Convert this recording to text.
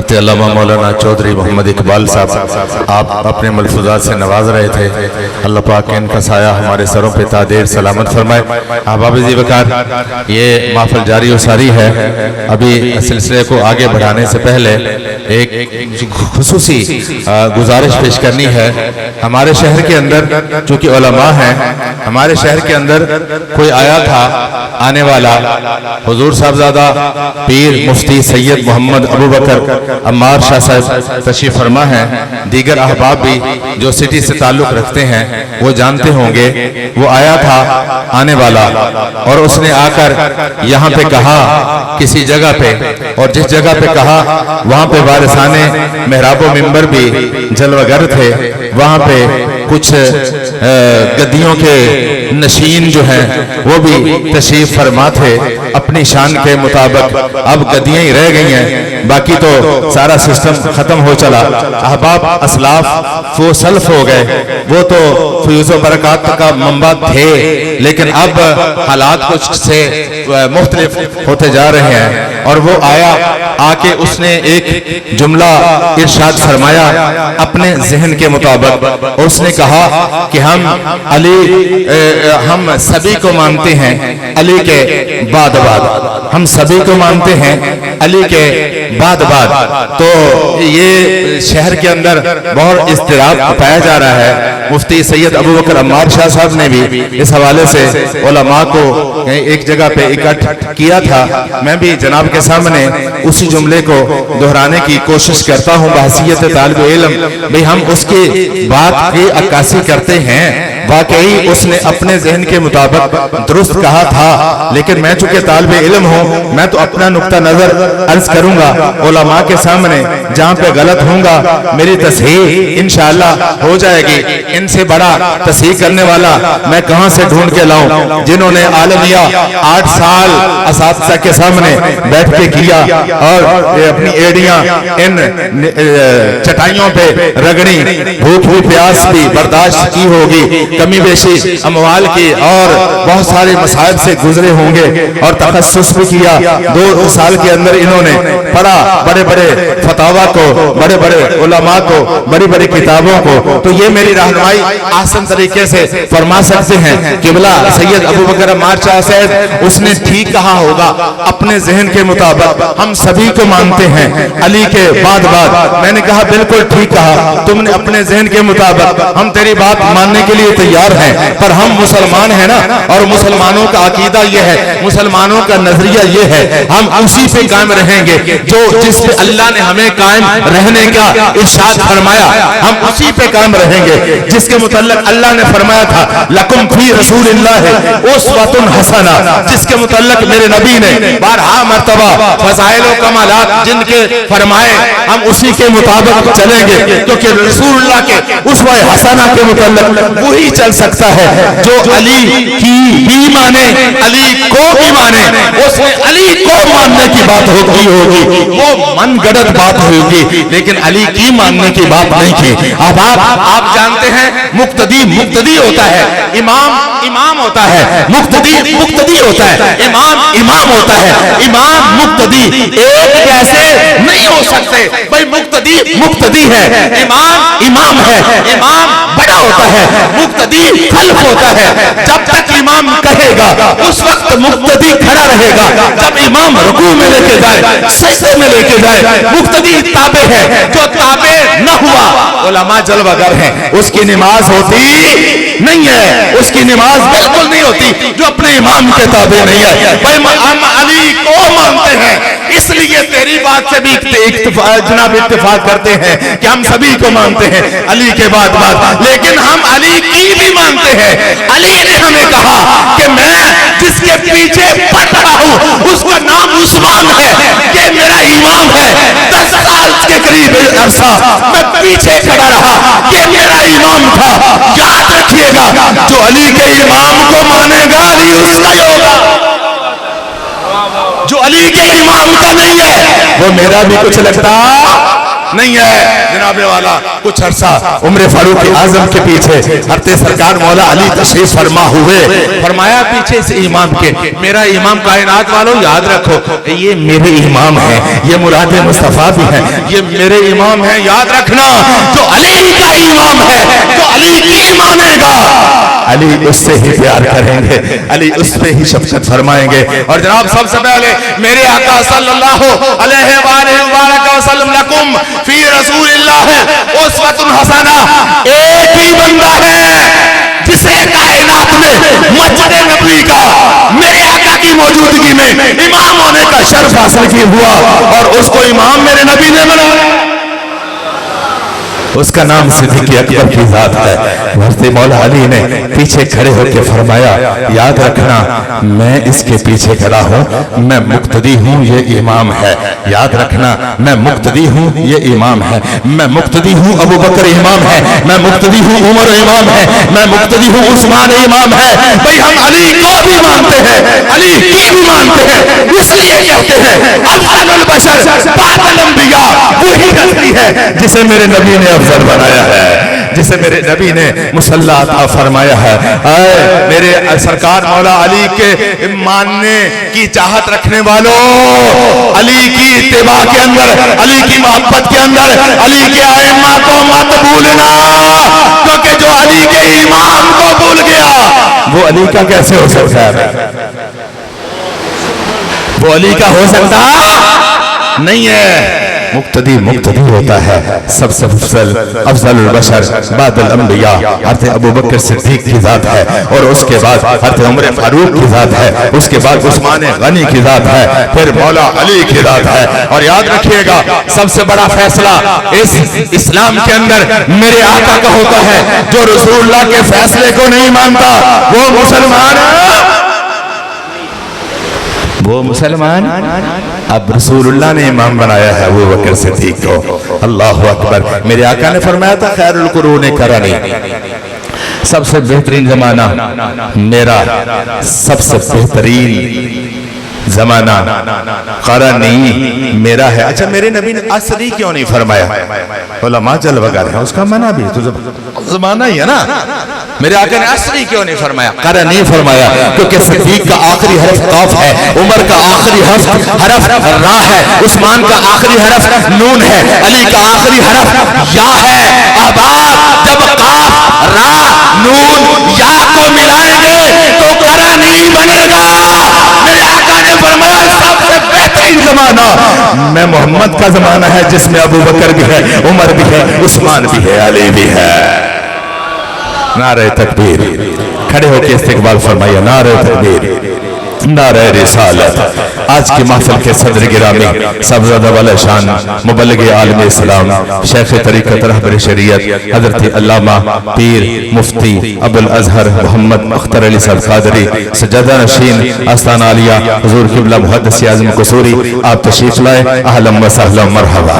علامہ مولانا چودھری محمد اقبال صاحب آپ اپنے ملفوظات سے نواز رہے تھے. اللہ پاک ان کا سایہ ہمارے سروں پہ تا دیر سلامت فرمائے. احباب ذی وقار، یہ محفل جاری و ساری ہے. ابھی سلسلے کو آگے بڑھانے سے پہلے ایک خصوصی گزارش پیش کرنی ہے. ہمارے شہر کے اندر چونکہ علماء ہیں، ہمارے شہر کے اندر کوئی آیا تھا آنے والا، حضور صاحبزادہ پیر مفتی سید محمد ابو بکر عمار شاہ صاحب تشریف فرما ہیں. دیگر احباب بھی جو سٹی سے تعلق رکھتے ہیں وہ جانتے ہوں گے. وہ آیا تھا آنے والا اور اس نے آ کر یہاں پہ کہا کسی جگہ پہ، اور جس جگہ پہ کہا وہاں پہ وارثانے محراب و منبر بھی جلوگر تھے. وہاں پہ کچھ گدیوں کے نشین جو ہیں وہ بھی تشریف فرما تھے اپنی شان کے مطابق. اب گدیاں ہی رہ گئی ہیں، باقی تو سارا سسٹم ختم ہو چلا. احباب اسلاف وہ سلف ہو گئے، وہ تو فیوز و برکات کا منبع تھے، لیکن اب حالات کچھ سے مختلف ہوتے جا رہے ہیں. اور وہ آیا، آ کے اس نے ایک جملہ ارشاد فرمایا اپنے ذہن کے مطابق. اس نے کہا کہ ہم سبھی کو مانتے ہیں علی کے بعد بعد، ہم سبھی کو مانتے ہیں علی کے بعد بعد. تو یہ شہر کے اندر بہت اضطراب پایا جا رہا ہے. مفتی سید ابو بکر عمار شاہ صاحب نے بھی اس حوالے سے علماء کو ایک جگہ پہ اکٹھ کیا تھا. میں بھی جناب کے سامنے اسی جملے کو دہرانے کی کوشش کرتا ہوں بحیثیت طالب علم. بھئی ہم اس کی بات کی عکاسی کرتے ہیں. واقعی اس نے اپنے ذہن کے مطابق درست کہا تھا، لیکن میں چونکہ طالب علم ہوں میں تو اپنا نقطہ نظر عرض کروں گا علماء کے سامنے. جہاں پہ غلط ہوں گا میری تصحیح انشاءاللہ ہو جائے گی. ان سے بڑا تصحیح کرنے والا میں کہاں سے ڈھونڈ کے لاؤں، جنہوں نے عالمیہ 8 سال اساتذہ کے سامنے بیٹھ کے کیا اور اپنی ایڑیاں ان چٹائیوں پہ رگڑی، بھوک بھی پیاس بھی برداشت کی ہوگی، کمی بیشی اموال کی اور بہت سارے مسائل سے گزرے ہوں گے، اور تخصص بھی کیا. 2 سال کے اندر انہوں نے پڑھا بڑے بڑے فتاوا کو، بڑے بڑے علماء کو، بڑی بڑی کتابوں کو. تو یہ میری رہنمائی آسان طریقے سے فرما سکتے ہیں. قبلہ سید ابو بکر عمار شاہ صاحب اس نے ٹھیک کہا ہوگا اپنے ذہن کے مطابق ہم سبھی کو مانتے ہیں علی کے بعد بعد. میں نے کہا بالکل ٹھیک کہا تم نے اپنے ذہن کے مطابق، ہم تیری بات ماننے کے لیے تیار ہیں، پر ہم مسلمان ہیں نا، اور مسلمانوں کا عقیدہ یہ ہے، مسلمانوں کا نظریہ یہ ہے، ہم اسی پہ قائم رہیں گے جو جس پہ اللہ نے ہمیں قائم رہنے کا ارشاد فرمایا. ہم اسی پہ قائم رہیں گے جس کے متعلق اللہ نے فرمایا تھا لکم فی رسول اللہ اسوۃ حسنہ، جس کے متعلق میرے نبی نے بارہا مرتبہ فضائل و کمالات جن کے فرمائے، ہم اسی کے مطابق چلیں گے. کیونکہ رسول اللہ کے اسوہ حسنہ کے متعلق وہی چل سکتا ہے جو علی کی بھی مانے، علی کو بھی مانے. اس میں علی کو ماننے کی بات ہوگی وہ من گڑت بات ہوگی، لیکن علی کی ماننے کی بات نہیں کی. اب آپ جانتے ہیں مقتدی ہوتا ہے، امام ہوتا ہے، مقتدی ہوتا ہے، امام ہوتا ہے. امام مقتدی ایک جیسے نہیں ہو سکتے. بھائی مقتدی ہے، امام ہے، امام بڑا ہوتا ہے، مقتدی خلف ہوتا ہے. جب تک امام کہے گا اس وقت مقتدی کھڑا رہے گا. جب امام رکوع میں لے کے جائے، سجدے میں لے کے جائے، مقتدی تابع ہے. جو تابع نہ ہوا علماء جلوگر ہیں، اس کی نماز ہوتی نہیں ہے، اس کی نماز بالکل نہیں ہوتی جو اپنے امام کے تابع نہیں ہے. بھائی ہم علی کو مانتے ہیں، اس لیے تیری بات سے بھی جناب اتفاق کرتے ہیں کہ ہم سبھی کو مانتے ہیں علی کے بعد بعد، لیکن ہم علی کی بھی مانتے ہیں. علی نے ہمیں کہا کہ میں جس کے پیچھے پڑھ رہا ہوں اس کا نام عثمان ہے، یہ میرا امام ہے. 10 سال کے قریب عرصہ میں پیچھے کھڑا رہا، یہ میرا امام تھا. یاد رکھیے گا جو علی کے امام کو مانے گا علی اس کا ہی ہوگا، جو علی کے امام کا نہیں ہے وہ میرا بھی کچھ لگتا نہیں ہے جناب والا۔ کچھ عرصہ عمر فاروق اعظم کے پیچھے حضرت سرکار مولا علی تشریف فرما ہوئے، فرمایا پیچھے سے امام کے، میرا امام کائنات والوں یاد رکھو یہ میرے امام ہیں، یہ مراد مصطفیٰ بھی ہیں، یہ میرے امام ہیں، یاد رکھنا جو علی کا امام ہے، جو علی کی مانے گا علی اس سے ہی پیار کریں گے، علی اس پہ ہی شفقت فرمائیں گے۔ اور جناب سب سے پہلے میرے آقا صلی اللہ علیہ وآلہ وسلم لکم فی رسول اللہ اسوۃ حسنہ، ایک ہی بندہ ہے جسے کائنات میں مسجد نبوی کا میرے آقا کی موجودگی میں امام ہونے کا شرف حاصل کی ہوا، اور اس کو امام میرے نبی نے بنایا، اس کا نام صدیق اکبر کی ذات ہے۔ حضرت مولا علی نے پیچھے کھڑے ہو کے فرمایا یاد رکھنا میں اس کے پیچھے کھڑا ہوں، میں مقتدی ہوں، یہ امام ہے، یاد رکھنا میں مقتدی ہوں، یہ امام ہے، میں مقتدی ہوں، ابو بکر امام ہے، میں مقتدی ہوں، عمر امام ہے، میں مقتدی ہوں، عثمان امام ہے۔ بھئی ہم علی کو بھی مانتے ہیں، علی کی بھی مانتے ہیں، اس لیے کہتے ہیں افضل البشر بعد الانبیاء وہی ہستی ہے جسے میرے نبی نے افضل بنایا ہے، جسے میرے نبی نے مصلی عطا فرمایا ہے۔ اے میرے سرکار مولا علی کے ماننے کی چاہت رکھنے والوں، علی کی اتباع کے اندر، علی کی محبت کے اندر علی کے ائمہ کو مت بھولنا، کیونکہ جو علی کے امام کو بھول گیا وہ علی کا کیسے ہو سکتا ہے؟ وہ علی کا ہو سکتا نہیں ہے۔ مقتدی ہوتا ہے، سب سے افضل البشر بعد الانبیاء حضرت ابو بکر صدیق کی ذات ہے، اور اس کے بعد حضرت عمر فاروق کی ذات ہے، اس کے بعد عثمان غنی کی ذات ہے، پھر مولا علی کی ذات ہے۔ اور یاد رکھیے گا سب سے بڑا فیصلہ اس اسلام کے اندر میرے آقا کا ہوتا ہے، جو رسول اللہ کے فیصلے کو نہیں مانتا وہ مسلمان اب رسول اللہ نے امام بنایا ہے ابو بکر صدیق کو۔ اللہ اکبر۔ میرے آقا نے فرمایا تھا خیر القرون قرنی، سب سے بہترین زمانہ میرا، سب سے بہترین زمانہ قرنی میرا ہے۔ اچھا میرے نبی نے عصری کیوں نہیں فرمایا؟ علماء جل وغیرہ ہے، اس کا منع بھی تو زمانہ ہی ہے نا۔ میرے آقا نے عصری کیوں نہیں فرمایا، قرنی فرمایا؟ کیونکہ صدیق کا آخری حرف قاف ہے، عمر کا آخری حرف را ہے، عثمان کا آخری حرف نون ہے، علی کا آخری حرف یا ہے۔ احباب جب قاف را نون یا کو ملائیں گے تو قرنی بنے گا۔ میرے آقا نے فرمایا سب سے بہترین زمانہ میں محمد کا زمانہ ہے، جس میں ابو بکر بھی ہے، عمر بھی ہے، عثمان بھی ہے، علی بھی ہے۔ نعرہ تکبیر، کھڑے ہو کے استقبال فرمائیے، نعرہ تکبیر، نعرہ رسالت۔ آج کی محفل کے صدر گرامی صاحبزادہ والا شان مبلغ عالم اسلام شیخ طریقت رہبر شریعت حضرت علامہ پیر مفتی ابو الازہر محمد اختر علی صاحب قادری سجادہ نشین آستانہ عالیہ حضور قبلہ محدث اعظم قصوری، آپ تشریف لائے، اہلا و سہلا مرحبا۔